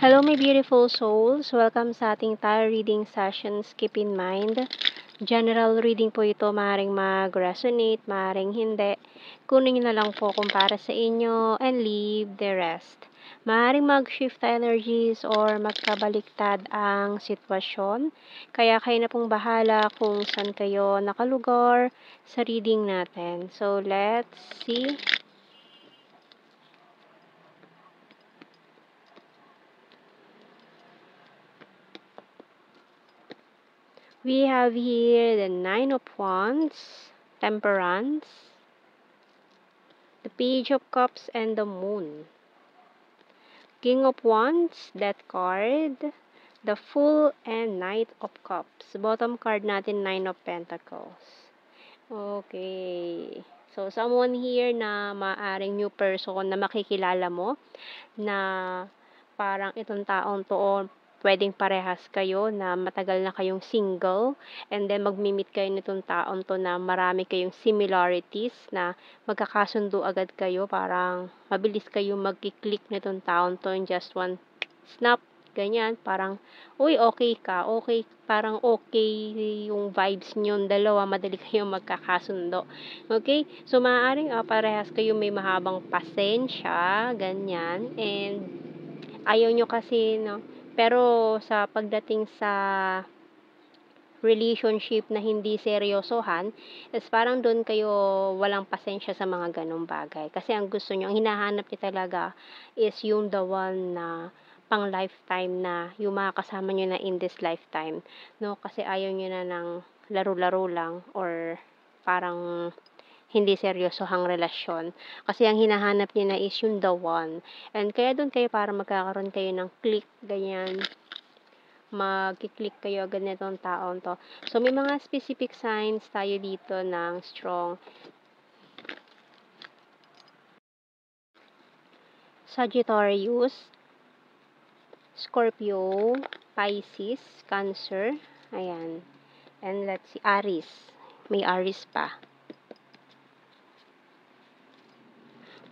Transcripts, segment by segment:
Hello, my beautiful souls. Welcome sa ating tarot reading sessions. Keep in mind, general reading po ito. Maaaring mag-resonate, maaaring hindi. Kunin nyo na lang po kung para sa inyo and leave the rest. Maaaring mag-shift energies or magkabaliktad ang sitwasyon. Kaya kayo na pong bahala kung saan kayo nakalugar sa reading natin. So, let's see. We have here the Nine of Wands, Temperance, the Page of Cups, and the Moon. King of Wands, Death card, the Fool, and Knight of Cups. Bottom card natin, Nine of Pentacles. Okay. So, someone here na maaring new person na makikilala mo na parang itong taong to pwedeng parehas kayo na matagal na kayong single and then magmi-meet kayo nitong taong to na marami kayong similarities na magkakasundo agad kayo, parang mabilis kayo magki-click nitong taong to in just one snap, ganyan, parang uy, okay ka, okay, parang okay yung vibes nyo dalawa, madali kayong magkakasundo. Okay, so maaaring parehas kayo may mahabang pasensya, ganyan, and ayaw nyo kasi, no, pero sa pagdating sa relationship na hindi seryosohan, is parang doon kayo walang pasensya sa mga ganong bagay. Kasi ang gusto nyo, ang hinahanap nyo talaga is yung the one na pang lifetime na yung makakasama nyo na in this lifetime. No? Kasi ayaw nyo na ng laro-laro lang or parang hindi seryosohang relasyon. Kasi ang hinahanap niya na is yung the one. And kaya doon kayo para magkakaroon kayo ng click, ganyan. Mag-click kayo agad nitong taon to. So, may mga specific signs tayo dito ng strong Sagittarius, Scorpio, Pisces, Cancer, ayan. And let's see, Aries. May Aries pa.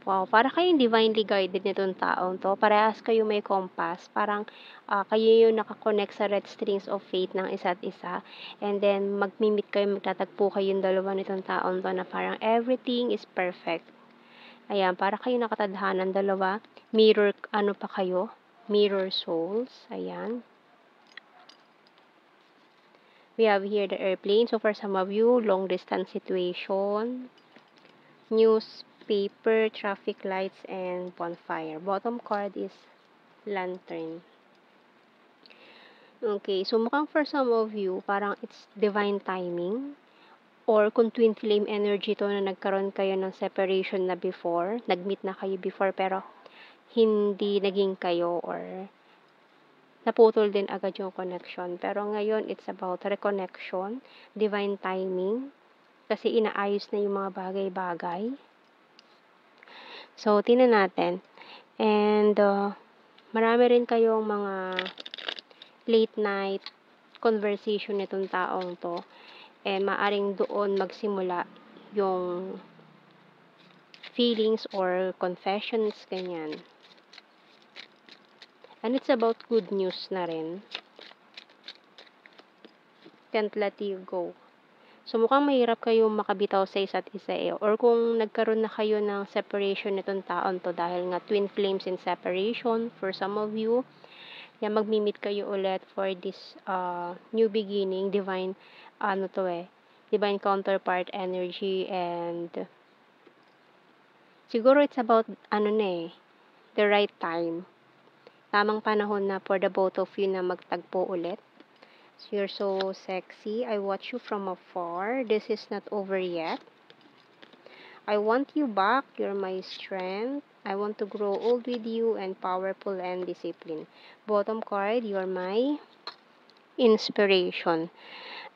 Wow, para kayong divinely guided nitong taong to. Parehas kayo may compass. Parang kayo yung nakakonect sa red strings of fate ng isa't isa. And then, magmimit kayo, magtatagpo kayong dalawa nitong taong to na parang everything is perfect. Ayan, para kayo nakatadhanan dalawa. Mirror, ano pa kayo? Mirror souls. Ayan. We have here the airplane. So, for some of you, long distance situation. Newspaper, traffic lights, and bonfire. Bottom card is lantern. Okay, so mukhang for some of you, parang it's divine timing. Or kung twin flame energy to na nagkaroon kayo ng separation na before, nag-meet na kayo before pero hindi naging kayo or naputol din agad yung connection. Pero ngayon, it's about reconnection, divine timing, kasi inaayos na yung mga bagay-bagay. So, tingnan natin. And, marami rin kayong mga late night conversation nitong taong to. And, maaring doon magsimula yung feelings or confessions, ganyan. And it's about good news na rin. Can't let you go. So, mukhang mahirap kayong makabitaw sa isa't isa eh. Or kung nagkaroon na kayo ng separation nitong taon to dahil nga twin flames in separation for some of you, yan, magmi-meet kayo ulit for this new beginning, divine, divine counterpart energy, and siguro it's about, the right time. Tamang panahon na for the both of you na magtagpo ulit. So, you're so sexy. I watch you from afar. This is not over yet. I want you back. You're my strength. I want to grow old with you and powerful and disciplined. Bottom card, you're my inspiration.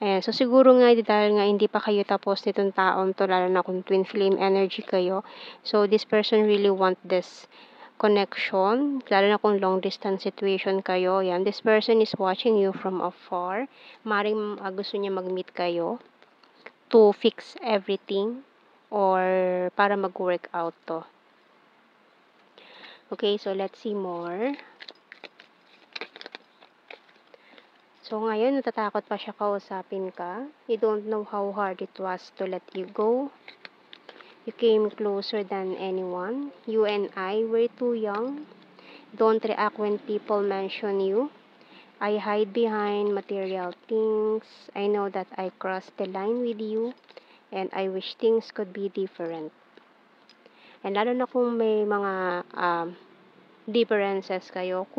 Ayan. So, siguro nga, dahil nga hindi pa kayo tapos nitong taon to, lalo na kung twin flame energy kayo. So, this person really want this connection, lalo na kung long distance situation kayo. Yan, this person is watching you from afar. Maring gusto niya mag-meet kayo to fix everything or para mag-work out to. Okay, so let's see more. So, ngayon, natatakot pa siya kausapin ka. You don't know how hard it was to let you go. You came closer than anyone. You and I were too young. Don't react when people mention you. I hide behind material things. I know that I crossed the line with you. And I wish things could be different. And lalo na kung may mga differences kayo,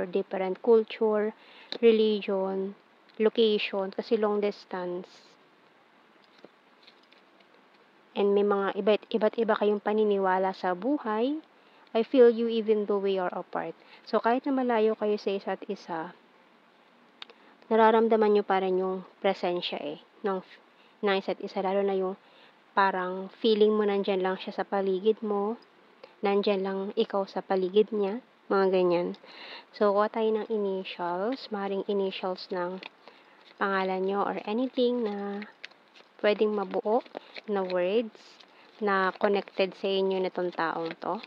different culture, religion, location, kasi long distance. And may mga iba't iba kayong paniniwala sa buhay. I feel you even though we are apart. So, kahit na malayo kayo sa isa't isa, nararamdaman nyo pa rin yung presensya ng isa't isa. Lalo na yung parang feeling mo nandyan lang siya sa paligid mo, nandyan lang ikaw sa paligid niya, mga ganyan. So, kuha tayo ng initials, maaaring initials ng pangalan nyo or anything na pwedeng mabuo na words na connected sa inyo na tong taong to.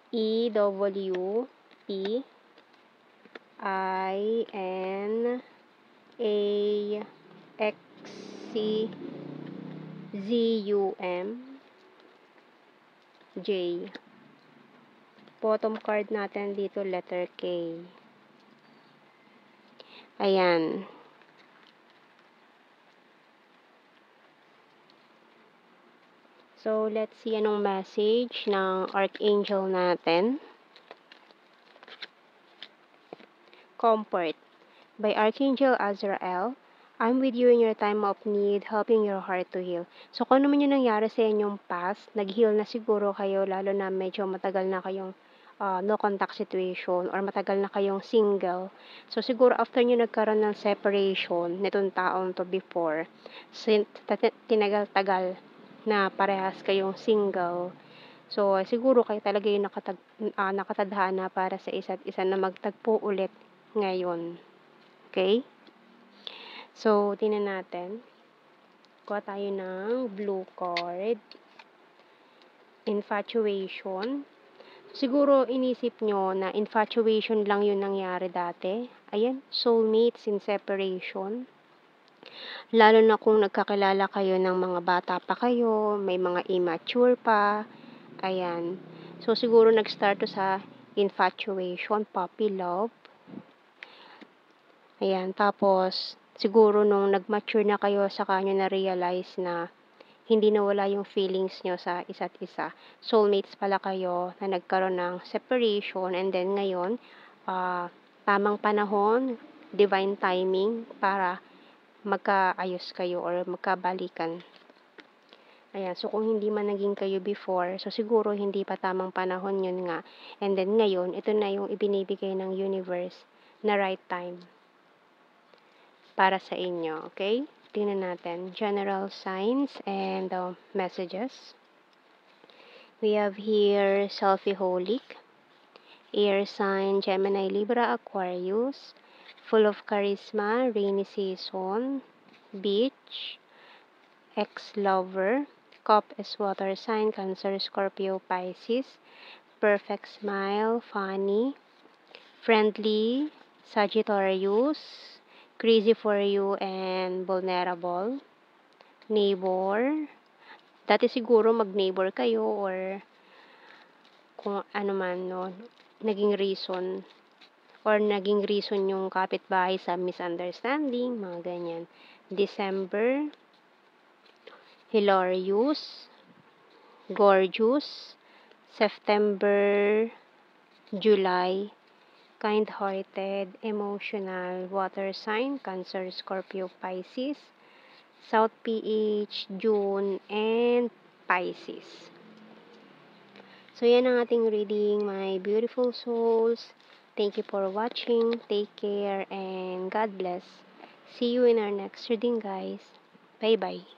EWPINAXZUM J. Bottom card natin dito, letter K. Ayan. So, let's see anong message ng Archangel natin. Comfort. By Archangel Azrael, I'm with you in your time of need, helping your heart to heal. So, kung ano man yung nangyari sa inyong past, nag-heal na siguro kayo, lalo na medyo matagal na kayong no contact situation or matagal na kayong single. So, siguro after nyo nagkaroon ng separation nitong taong to before, tinagal-tagal na parehas kayong single. So, siguro kayo talaga yung nakatadhana para sa isa't isa na magtagpo ulit ngayon. Okay? So, tingnan natin. Kuha tayo ng blue card. Infatuation. Siguro inisip nyo na infatuation lang yung nangyari dati. Ayan, soulmates in separation. Lalo na kung nagkakilala kayo ng mga bata pa kayo, may mga immature pa. Ayan. So, siguro nag-start to sa infatuation, puppy love. Ayan, tapos, siguro nung nag-mature na kayo, saka nyo na-realize na hindi nawala yung feelings nyo sa isa't isa. Soulmates pala kayo na nagkaroon ng separation and then ngayon, tamang panahon, divine timing para magkaayos kayo or magkabalikan. Ayan, so kung hindi man naging kayo before, so siguro hindi pa tamang panahon yun nga. And then ngayon, ito na yung ibinibigay ng universe na right time para sa inyo, okay? Tingnan natin, general signs and messages. We have here Selfie-holic, air sign, Gemini, Libra, Aquarius, full of charisma, rainy season, beach, ex-lover, cup is water sign, Cancer, Scorpio, Pisces, perfect smile, funny, friendly, Sagittarius, crazy for you and vulnerable, neighbor, dati siguro mag-neighbor kayo or kung ano man, no, naging reason yung kapitbahay sa misunderstanding, mga ganyan. December, hilarious, gorgeous, September, July, kind-hearted, emotional, water sign, Cancer, Scorpio, Pisces, South PH, June, and Pisces. So, yan ang ating reading, my beautiful souls. Thank you for watching. Take care and God bless. See you in our next reading, guys. Bye-bye.